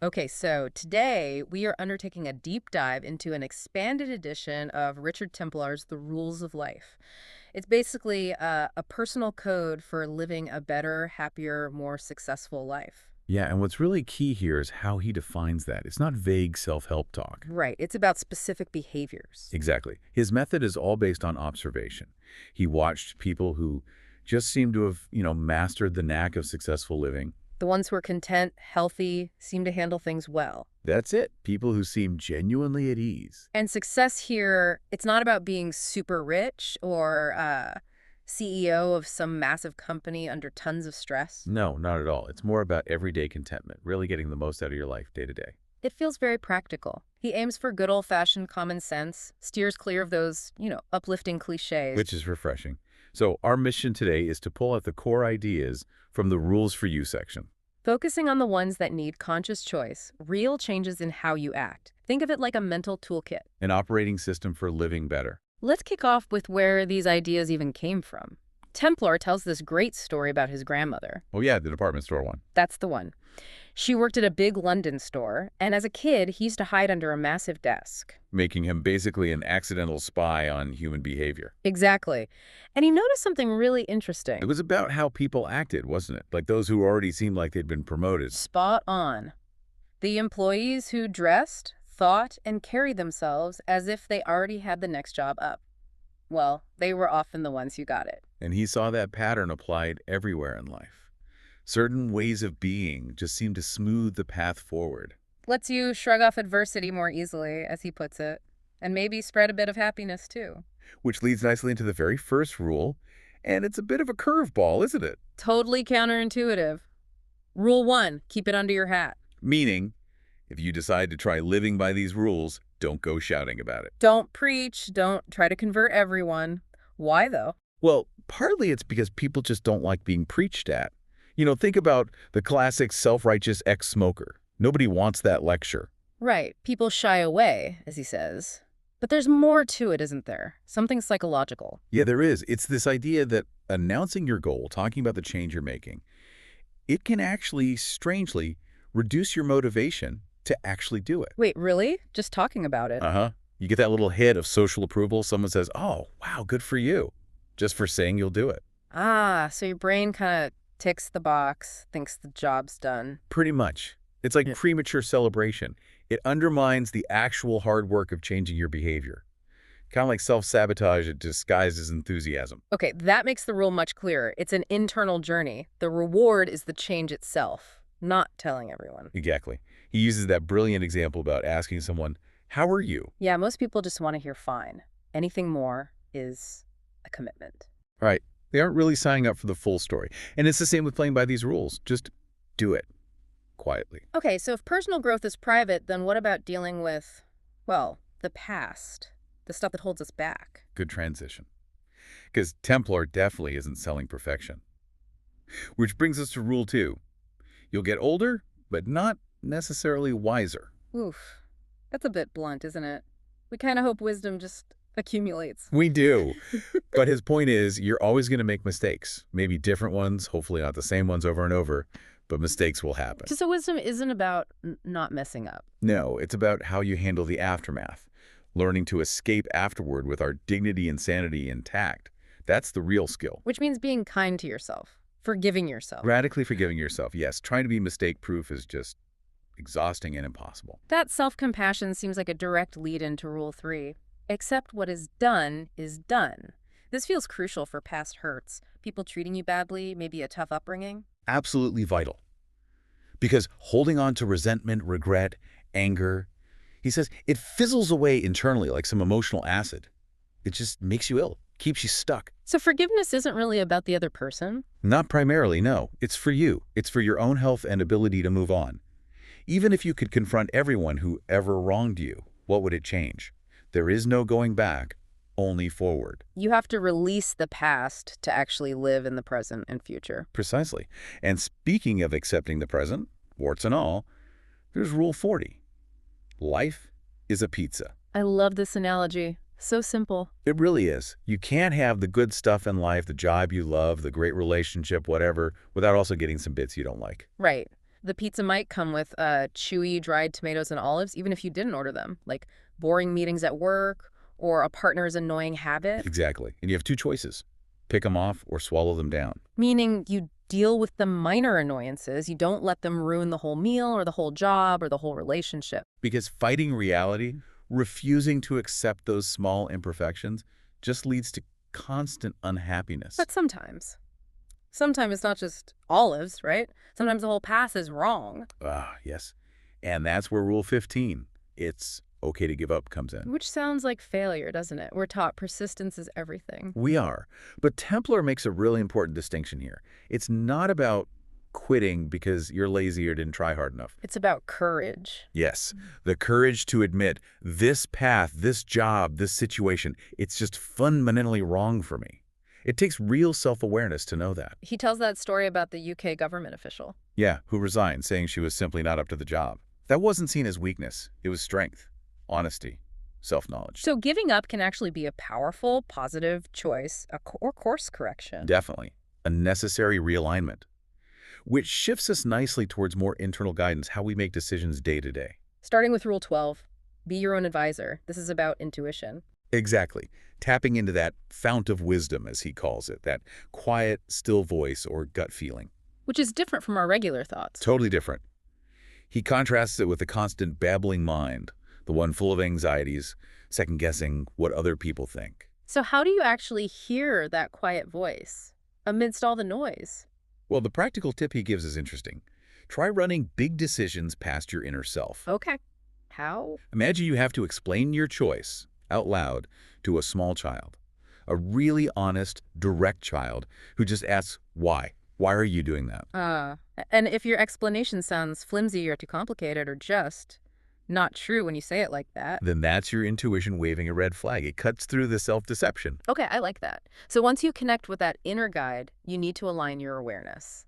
Okay, so today we are undertaking a deep dive into an expanded edition of Richard Templar's The Rules of Life. It's basically a personal code for living a better, happier, more successful life. Yeah, and what's really key here is how he defines that. It's not vague self-help talk. Right, it's about specific behaviors. Exactly. His method is all based on observation. He watched people who just seemed to have, mastered the knack of successful living. The ones who are content, healthy, seem to handle things well. That's it. People who seem genuinely at ease. And success here, it's not about being super rich or CEO of some massive company under tons of stress. No, not at all. It's more about everyday contentment, really getting the most out of your life day to day. It feels very practical. He aims for good old-fashioned common sense, steers clear of those, uplifting cliches. Which is refreshing. So our mission today is to pull out the core ideas from the Rules for You section. Focusing on the ones that need conscious choice, real changes in how you act. Think of it like a mental toolkit. An operating system for living better. Let's kick off with where these ideas even came from. Templar tells this great story about his grandmother. Oh yeah, the department store one. That's the one. She worked at a big London store, and as a kid, he used to hide under a massive desk. Making him basically an accidental spy on human behavior. Exactly. And he noticed something really interesting. It was about how people acted, wasn't it? Like those who already seemed like they'd been promoted. Spot on. The employees who dressed, thought, and carried themselves as if they already had the next job up. Well, they were often the ones who got it. And he saw that pattern applied everywhere in life. Certain ways of being just seemed to smooth the path forward. Lets you shrug off adversity more easily, as he puts it, and maybe spread a bit of happiness, too. Which leads nicely into the very first rule, and it's a bit of a curveball, isn't it? Totally counterintuitive. Rule 1, keep it under your hat. Meaning, if you decide to try living by these rules, don't go shouting about it. Don't preach, don't try to convert everyone. Why, though? Well, partly it's because people just don't like being preached at. Think about the classic self-righteous ex-smoker. Nobody wants that lecture. Right, people shy away, as he says. But there's more to it, isn't there? Something psychological. Yeah, there is. It's this idea that announcing your goal, talking about the change you're making, it can actually, strangely, reduce your motivation to actually do it. Wait, really? Just talking about it? Uh-huh. You get that little hit of social approval. Someone says, oh, wow, good for you, just for saying you'll do it. Ah, so your brain kind of ticks the box, thinks the job's done. Pretty much. It's like Yeah. premature celebration. It undermines the actual hard work of changing your behavior. Kind of like self-sabotage that disguises enthusiasm. Okay, that makes the rule much clearer. It's an internal journey. The reward is the change itself, not telling everyone. Exactly. He uses that brilliant example about asking someone, how are you? Yeah, most people just want to hear fine. Anything more is a commitment. Right. They aren't really signing up for the full story. And it's the same with playing by these rules. Just do it quietly. Okay, so if personal growth is private, then what about dealing with, well, the past, the stuff that holds us back? Good transition. Because Templar definitely isn't selling perfection. Which brings us to rule 2. You'll get older, but not necessarily wiser. Oof, that's a bit blunt, isn't it? We kind of hope wisdom just accumulates. We do. But his point is, you're always going to make mistakes. Maybe different ones, hopefully not the same ones over and over, but mistakes will happen. So wisdom isn't about not messing up. No, it's about how you handle the aftermath. Learning to escape afterward with our dignity and sanity intact. That's the real skill. Which means being kind to yourself, forgiving yourself. Radically forgiving yourself. Yes, trying to be mistake-proof is just exhausting and impossible. That self-compassion seems like a direct lead into Rule 3. Accept what is done is done. This feels crucial for past hurts, people treating you badly, maybe a tough upbringing. Absolutely vital. Because holding on to resentment, regret, anger, he says, it fizzles away internally like some emotional acid. It just makes you ill, keeps you stuck. So forgiveness isn't really about the other person? Not primarily, no. It's for you. It's for your own health and ability to move on. Even if you could confront everyone who ever wronged you, what would it change? There is no going back, only forward. You have to release the past to actually live in the present and future. Precisely. And speaking of accepting the present, warts and all, there's Rule 40. Life is a pizza. I love this analogy. So simple. It really is. You can't have the good stuff in life, the job you love, the great relationship, whatever, without also getting some bits you don't like. Right. The pizza might come with chewy dried tomatoes and olives, even if you didn't order them, like boring meetings at work or a partner's annoying habit. Exactly. And you have two choices. Pick them off or swallow them down. Meaning you deal with the minor annoyances. You don't let them ruin the whole meal or the whole job or the whole relationship. Because fighting reality, refusing to accept those small imperfections, just leads to constant unhappiness. But sometimes it's not just olives, right? Sometimes the whole path is wrong. Ah, yes. And that's where Rule 15, it's okay to give up, comes in. Which sounds like failure, doesn't it? We're taught persistence is everything. We are. But Templar makes a really important distinction here. It's not about quitting because you're lazy or didn't try hard enough. It's about courage. Yes, the courage to admit this path, this job, this situation, it's just fundamentally wrong for me. It takes real self-awareness to know that. He tells that story about the UK government official. Yeah, who resigned, saying she was simply not up to the job. That wasn't seen as weakness. It was strength, honesty, self-knowledge. So giving up can actually be a powerful, positive choice or course correction. Definitely. A necessary realignment, which shifts us nicely towards more internal guidance, how we make decisions day to day. Starting with Rule 12, be your own advisor. This is about intuition. Exactly. Tapping into that fount of wisdom, as he calls it, that quiet, still voice or gut feeling. Which is different from our regular thoughts. Totally different. He contrasts it with the constant babbling mind, the one full of anxieties, second-guessing what other people think. So how do you actually hear that quiet voice amidst all the noise? Well, the practical tip he gives is interesting. Try running big decisions past your inner self. Okay. How? Imagine you have to explain your choice out loud to a small child, a really honest, direct child who just asks, why? Why are you doing that? And if your explanation sounds flimsy or too complicated or just not true when you say it like that. Then that's your intuition waving a red flag. It cuts through the self-deception. Okay, I like that. So once you connect with that inner guide, you need to align your awareness.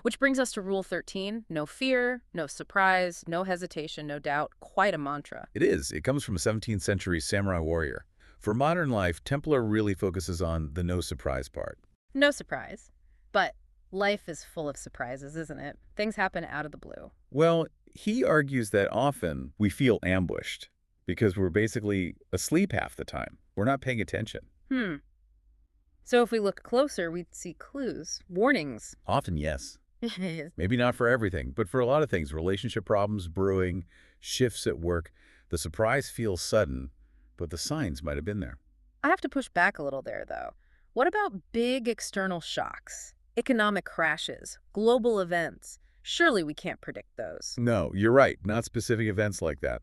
Which brings us to Rule 13, no fear, no surprise, no hesitation, no doubt, quite a mantra. It is. It comes from a 17th century samurai warrior. For modern life, Templar really focuses on the no surprise part. No surprise. But life is full of surprises, isn't it? Things happen out of the blue. Well, he argues that often we feel ambushed because we're basically asleep half the time. We're not paying attention. So if we look closer, we'd see clues, warnings. Often, yes. Maybe not for everything, but for a lot of things, relationship problems brewing, shifts at work, the surprise feels sudden, but the signs might have been there. I have to push back a little there, though. What about big external shocks? Economic crashes, global events? Surely we can't predict those. No, you're right, not specific events like that.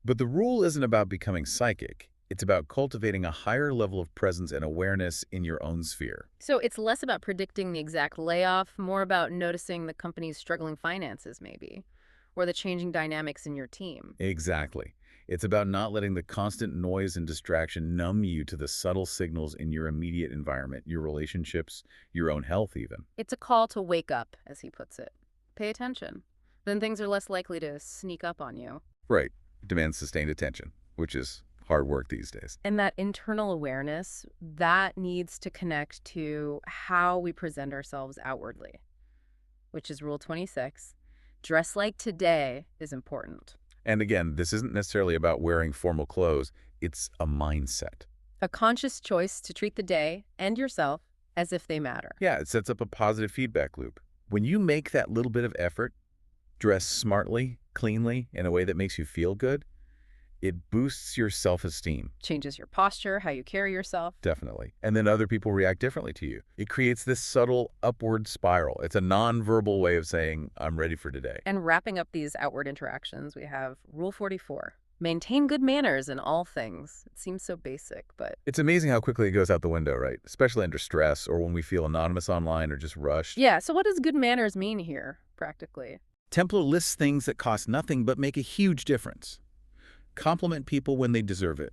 But the rule isn't about becoming psychic. It's about cultivating a higher level of presence and awareness in your own sphere. So it's less about predicting the exact layoff, more about noticing the company's struggling finances, maybe, or the changing dynamics in your team. Exactly. It's about not letting the constant noise and distraction numb you to the subtle signals in your immediate environment, your relationships, your own health even. It's a call to wake up, as he puts it. Pay attention. Then things are less likely to sneak up on you. Right. It demands sustained attention, which is hard work these days. And that internal awareness, that needs to connect to how we present ourselves outwardly, which is Rule 26. Dress like today is important. And again, this isn't necessarily about wearing formal clothes. It's a mindset. A conscious choice to treat the day and yourself as if they matter. Yeah, it sets up a positive feedback loop. When you make that little bit of effort, dress smartly, cleanly, in a way that makes you feel good, it boosts your self-esteem. Changes your posture, how you carry yourself. Definitely. And then other people react differently to you. It creates this subtle upward spiral. It's a non-verbal way of saying, I'm ready for today. And wrapping up these outward interactions, we have Rule 44. Maintain good manners in all things. It seems so basic, but... It's amazing how quickly it goes out the window, right? Especially under stress or when we feel anonymous online or just rushed. Yeah, so what does good manners mean here, practically? Templar lists things that cost nothing but make a huge difference. Compliment people when they deserve it.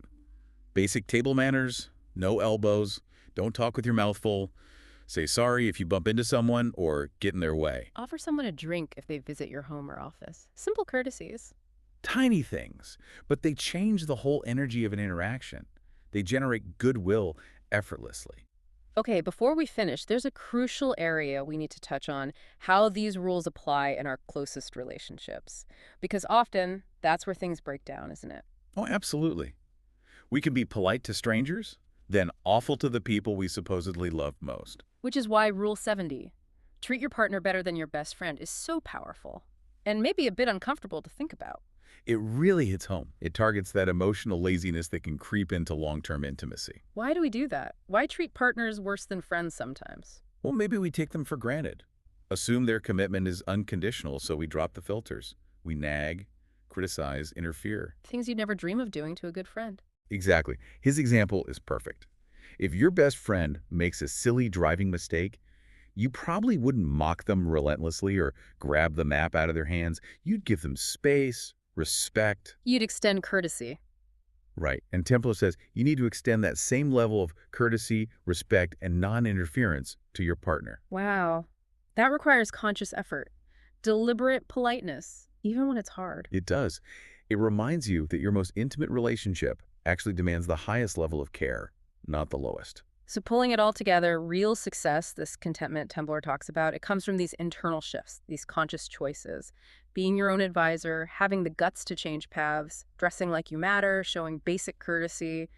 Basic table manners, no elbows, don't talk with your mouth full, say sorry if you bump into someone or get in their way. Offer someone a drink if they visit your home or office. Simple courtesies. Tiny things, but they change the whole energy of an interaction. They generate goodwill effortlessly. Okay, before we finish, there's a crucial area we need to touch on, how these rules apply in our closest relationships. Because often, that's where things break down, isn't it? Oh, absolutely. We can be polite to strangers, then awful to the people we supposedly love most. Which is why Rule 70, treat your partner better than your best friend, is so powerful. And maybe a bit uncomfortable to think about. It really hits home. It targets that emotional laziness that can creep into long-term intimacy. Why do we do that? Why treat partners worse than friends sometimes? Well, maybe we take them for granted. Assume their commitment is unconditional, so we drop the filters. We nag, criticize, interfere. Things you'd never dream of doing to a good friend. Exactly. His example is perfect. If your best friend makes a silly driving mistake, you probably wouldn't mock them relentlessly or grab the map out of their hands. You'd give them space, respect. You'd extend courtesy. Right. And Templar says you need to extend that same level of courtesy, respect, and non-interference to your partner. Wow. That requires conscious effort, deliberate politeness, even when it's hard. It does. It reminds you that your most intimate relationship actually demands the highest level of care, not the lowest. So pulling it all together, real success, this contentment Templar talks about, it comes from these internal shifts, these conscious choices. Being your own advisor, having the guts to change paths, dressing like you matter, showing basic courtesy,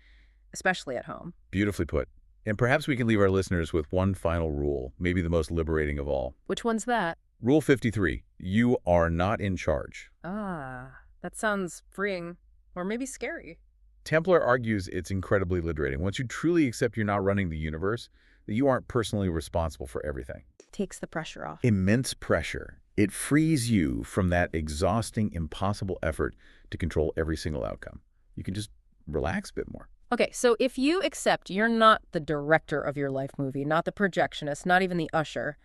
especially at home. Beautifully put. And perhaps we can leave our listeners with one final rule, maybe the most liberating of all. Which one's that? Rule 53, you are not in charge. Ah, that sounds freeing, or maybe scary. Templar argues it's incredibly liberating. Once you truly accept you're not running the universe, that you aren't personally responsible for everything. Takes the pressure off. Immense pressure. It frees you from that exhausting, impossible effort to control every single outcome. You can just relax a bit more. Okay, so if you accept you're not the director of your life movie, not the projectionist, not even the usher,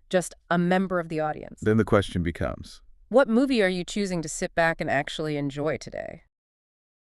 just a member of the audience, Then the question becomes, what movie are you choosing to sit back and actually enjoy today?